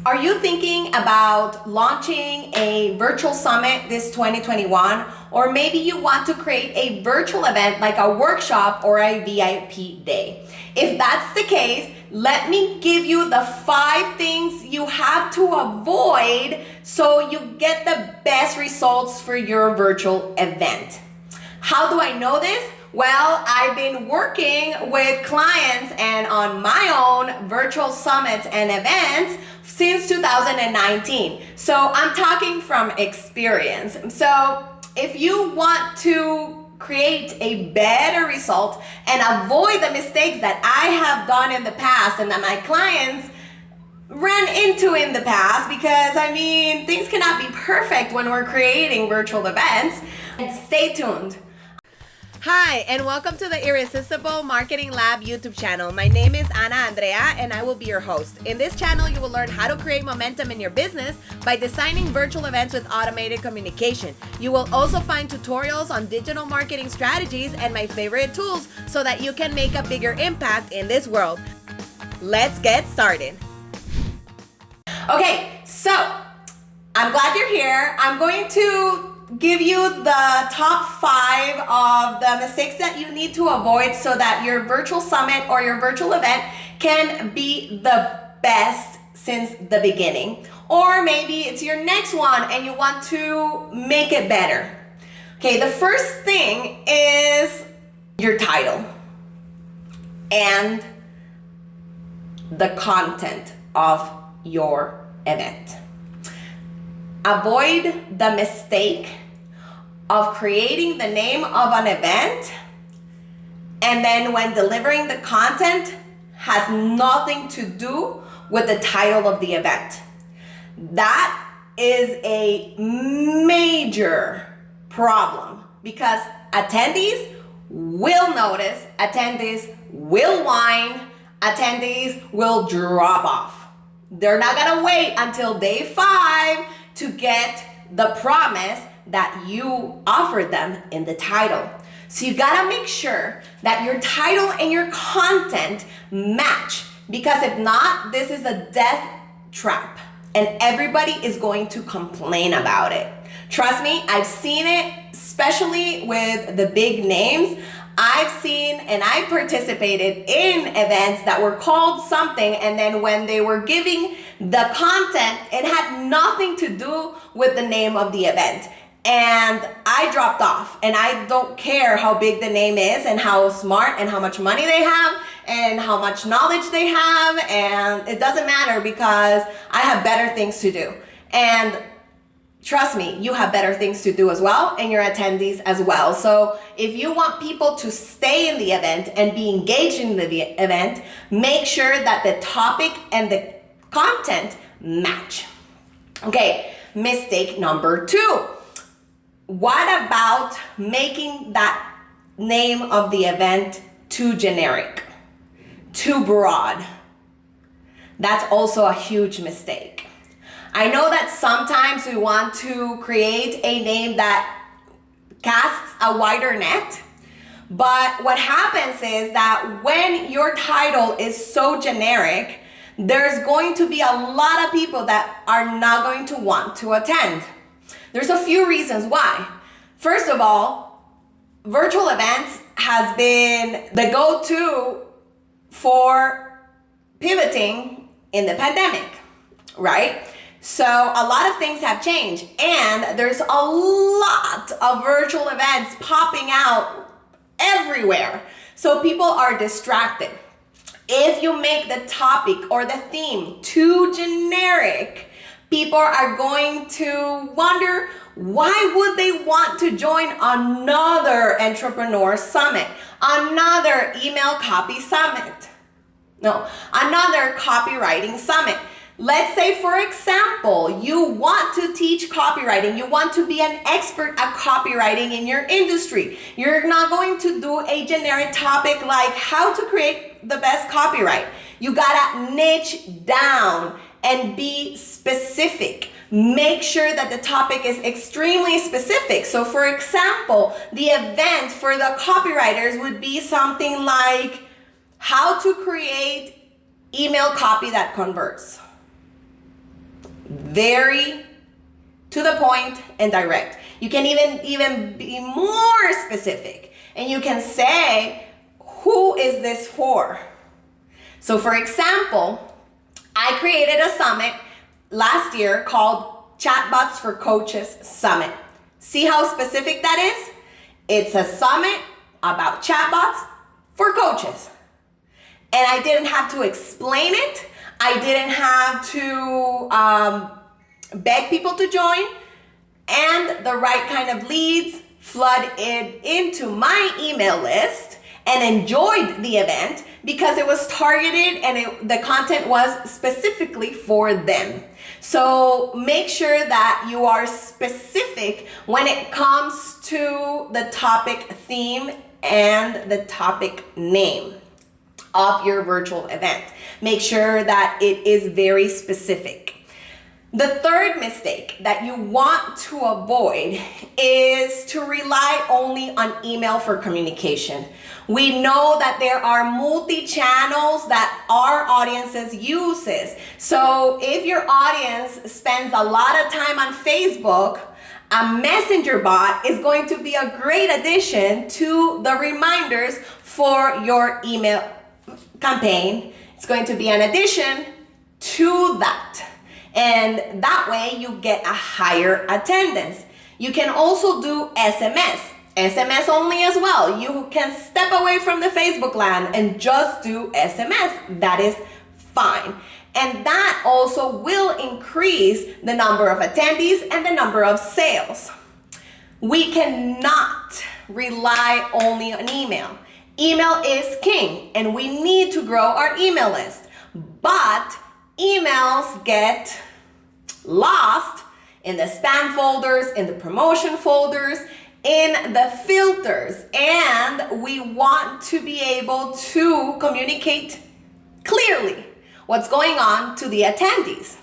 Are you thinking about launching a virtual summit this 2021? Or maybe you want to create a virtual event like a workshop or a VIP day. If that's the case, let me give you the 5 things you have to avoid so you get the best results for your virtual event. How do I know this? Well, I've been working with clients and on my own virtual summits and events since 2019. So I'm talking from experience. So if you want to create a better result and avoid the mistakes that I have done in the past and that my clients ran into in the past, because things cannot be perfect when we're creating virtual events, stay tuned. Hi, and welcome to the Irresistible Marketing Lab YouTube channel. My name is Andrea, and I will be your host. In this channel, you will learn how to create momentum in your business by designing virtual events with automated communication. You will also find tutorials on digital marketing strategies and my favorite tools so that you can make a bigger impact in this world. Let's get started. Okay, so I'm glad you're here. I'm going to give you the top 5 of the mistakes that you need to avoid so that your virtual summit or your virtual event can be the best since the beginning. Or maybe it's your next one and you want to make it better. Okay, the first thing is your title and the content of your event. Avoid the mistake of creating the name of an event and then when delivering the content has nothing to do with the title of the event. That is a major problem because attendees will notice, attendees will whine, attendees will drop off. They're not gonna wait until day 5 to get the promise that you offered them in the title. So you gotta make sure that your title and your content match, because if not, this is a death trap and everybody is going to complain about it. Trust me, I've seen it, especially with the big names. I've seen and I participated in events that were called something, and then when they were giving the content, it had nothing to do with the name of the event. And I dropped off, and I don't care how big the name is and how smart and how much money they have and how much knowledge they have, and it doesn't matter because I have better things to do. And trust me, you have better things to do as well, and your attendees as well. So if you want people to stay in the event and be engaged in the event, make sure that the topic and the content match. Okay, mistake number 2. What about making that name of the event too generic, too broad? That's also a huge mistake. I know that sometimes we want to create a name that casts a wider net, but what happens is that when your title is so generic, there's going to be a lot of people that are not going to want to attend. There's a few reasons why. First of all, virtual events has been the go-to for pivoting in the pandemic, right? So a lot of things have changed, and there's a lot of virtual events popping out everywhere. So people are distracted. If you make the topic or the theme too generic, people are going to wonder, why would they want to join another entrepreneur summit, another email copy summit? No, another copywriting summit. Let's say, for example, you want to teach copywriting. You want to be an expert at copywriting in your industry. You're not going to do a generic topic like how to create the best copyright. You gotta niche down and be specific. Make sure that the topic is extremely specific. So for example, the event for the copywriters would be something like how to create email copy that converts. Very to the point and direct. You can even be more specific, and you can say, who is this for? So for example, I created a summit last year called Chatbots for Coaches Summit. See how specific that is? It's a summit about chatbots for coaches. And I didn't have to explain it. I didn't have to beg people to join. And the right kind of leads flooded into my email list and enjoyed the event because it was targeted and the content was specifically for them. So make sure that you are specific when it comes to the topic theme and the topic name of your virtual event. Make sure that it is very specific. The third mistake that you want to avoid is to rely only on email for communication. We know that there are multi-channels that our audiences uses. So if your audience spends a lot of time on Facebook, a messenger bot is going to be a great addition to the reminders for your email campaign. It's going to be an addition to that. And that way you get a higher attendance. You can also do SMS only as well. You can step away from the Facebook land and just do SMS. That is fine. And that also will increase the number of attendees and the number of sales. We cannot rely only on email. Email is king, and we need to grow our email list. But emails get lost in the spam folders, in the promotion folders, in the filters, and we want to be able to communicate clearly what's going on to the attendees.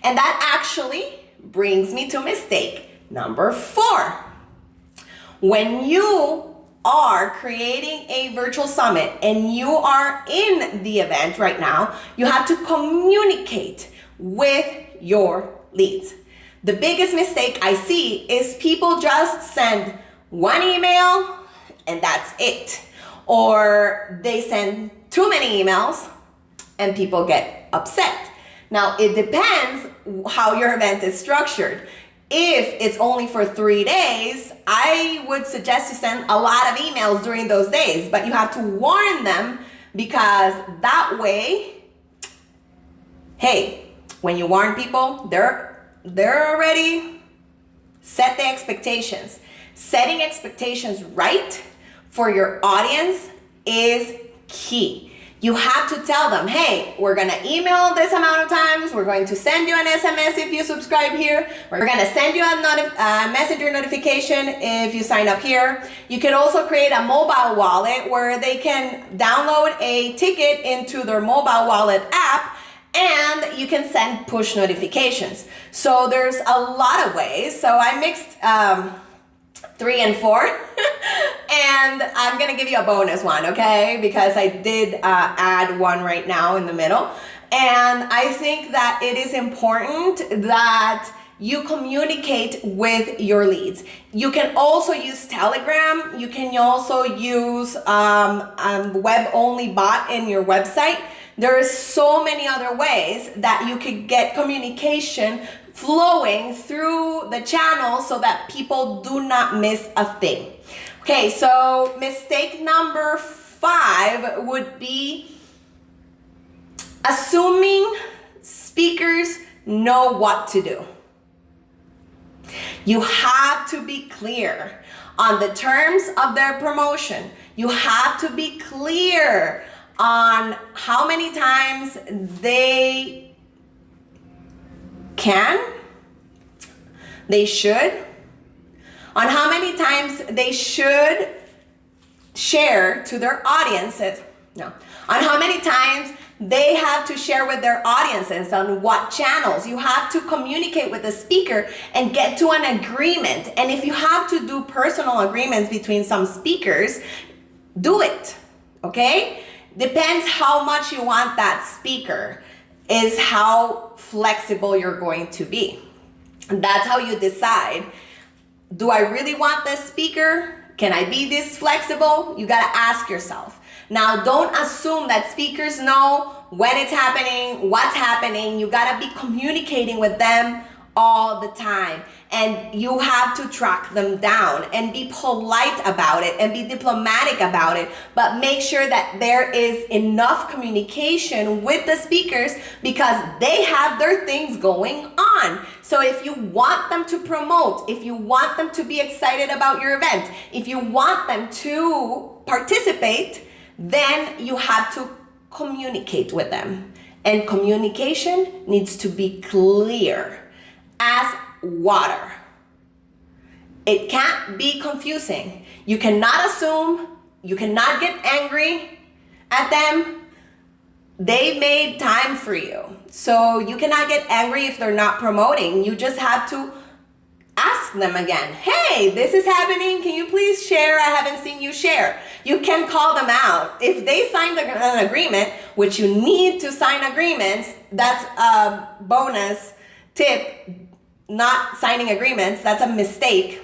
And that actually brings me to mistake number 4. When you are creating a virtual summit and you are in the event right now, you have to communicate with your leads. The biggest mistake I see is people just send one email and that's it. Or they send too many emails and people get upset. Now, it depends how your event is structured. If it's only for 3 days, I would suggest to send a lot of emails during those days, but you have to warn them, because that way, hey, when you warn people, they're already set the expectations. Setting expectations right for your audience is key. You have to tell them, hey, we're gonna email this amount of times, we're going to send you an SMS if you subscribe here, we're gonna send you a messenger notification if you sign up here. You can also create a mobile wallet where they can download a ticket into their mobile wallet app, and you can send push notifications. So there's a lot of ways. So I mixed 3 and 4 and I'm gonna give you a bonus one, okay, because I did add one right now in the middle. And I think that it is important that you communicate with your leads. You can also use Telegram. You can also use web-only bot in your website. There are so many other ways that you could get communication flowing through the channel so that people do not miss a thing. Okay, so mistake number 5 would be assuming speakers know what to do. You have to be clear on the terms of their promotion. You have to be clear on how many times they should, on how many times they should share to their audiences. No, on how many times they have to share with their audiences, on what channels. You have to communicate with the speaker and get to an agreement. And if you have to do personal agreements between some speakers, do it, okay? Depends how much you want that speaker. is how flexible you're going to be. That's how you decide, do I really want this speaker? Can I be this flexible? You gotta ask yourself. Now, don't assume that speakers know when it's happening, what's happening. You gotta be communicating with them all the time. And you have to track them down and be polite about it and be diplomatic about it. But make sure that there is enough communication with the speakers because they have their things going on. So if you want them to promote, if you want them to be excited about your event, if you want them to participate, then you have to communicate with them. And communication needs to be clear as water. It can't be confusing. You cannot assume, you cannot get angry at them. They made time for you. So you cannot get angry if they're not promoting. You just have to ask them again. Hey, this is happening. Can you please share? I haven't seen you share. You can call them out. If they signed an agreement, which you need to sign agreements, that's a bonus tip. Not signing agreements, that's a mistake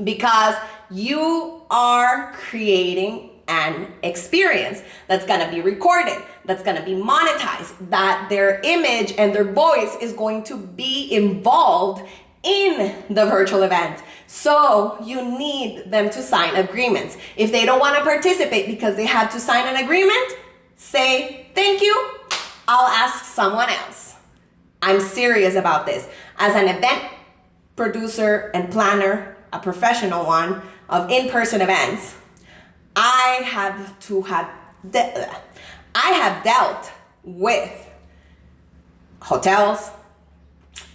because you are creating an experience that's gonna be recorded, that's gonna be monetized, that their image and their voice is going to be involved in the virtual event. So you need them to sign agreements. If they don't wanna participate because they have to sign an agreement, say, thank you, I'll ask someone else. I'm serious about this. As an event producer and planner, a professional one of in-person events, I have dealt with hotels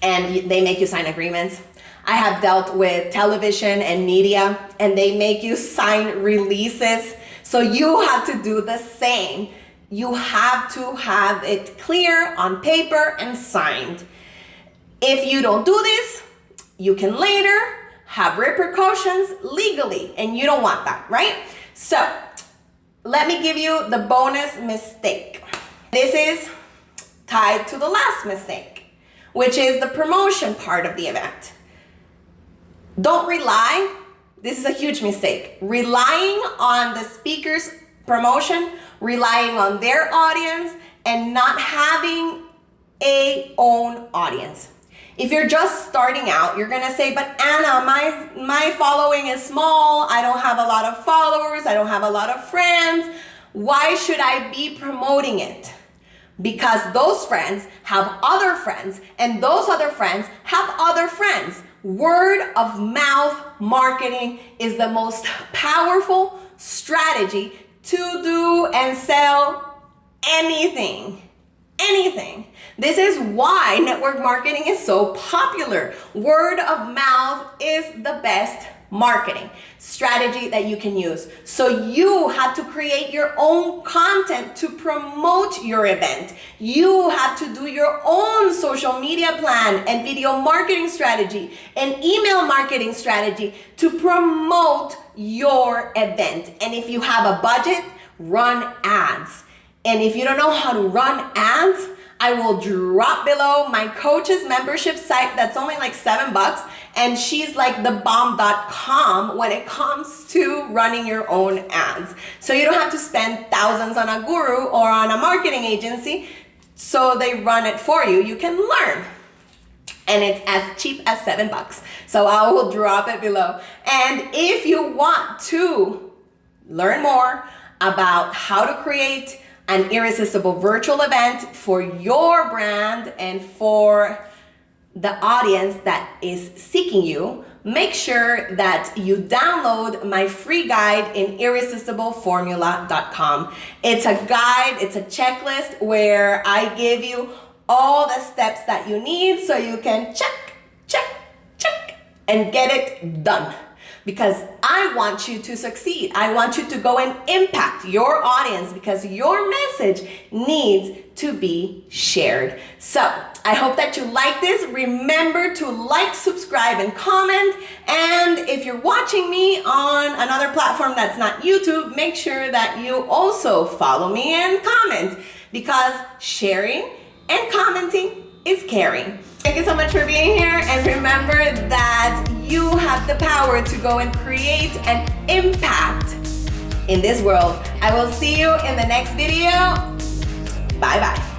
and they make you sign agreements. I have dealt with television and media and they make you sign releases. So you have to do the same. You have to have it clear on paper and signed. If you don't do this, you can later have repercussions legally, and you don't want that, right? So let me give you the bonus mistake. This is tied to the last mistake, which is the promotion part of the event. Don't rely, this is a huge mistake, relying on the speaker's promotion, relying on their audience, and not having a own audience. If you're just starting out, you're gonna say, but Anna, my following is small, I don't have a lot of followers, I don't have a lot of friends. Why should I be promoting it? Because those friends have other friends, and those other friends have other friends. Word of mouth marketing is the most powerful strategy to do and sell anything. This is why network marketing is so popular. Word of mouth is the best marketing strategy that you can use. So you have to create your own content to promote your event. You have to do your own social media plan and video marketing strategy and email marketing strategy to promote your event. And if you have a budget, run ads. And if you don't know how to run ads, I will drop below my coach's membership site that's only like $7, and she's like thebomb.com when it comes to running your own ads. So you don't have to spend thousands on a guru or on a marketing agency, so they run it for you. You can learn. And it's as cheap as $7. So I will drop it below. And if you want to learn more about how to create an irresistible virtual event for your brand and for the audience that is seeking you, make sure that you download my free guide in irresistibleformula.com. It's a guide, it's a checklist where I give you all the steps that you need so you can check, and get it done. Because I want you to succeed. I want you to go and impact your audience because your message needs to be shared. So I hope that you like this. Remember to like, subscribe, and comment. And if you're watching me on another platform that's not YouTube, make sure that you also follow me and comment, because sharing and commenting is caring. Thank you so much for being here, and remember that you have the power to go and create an impact in this world. I will see you in the next video. Bye bye.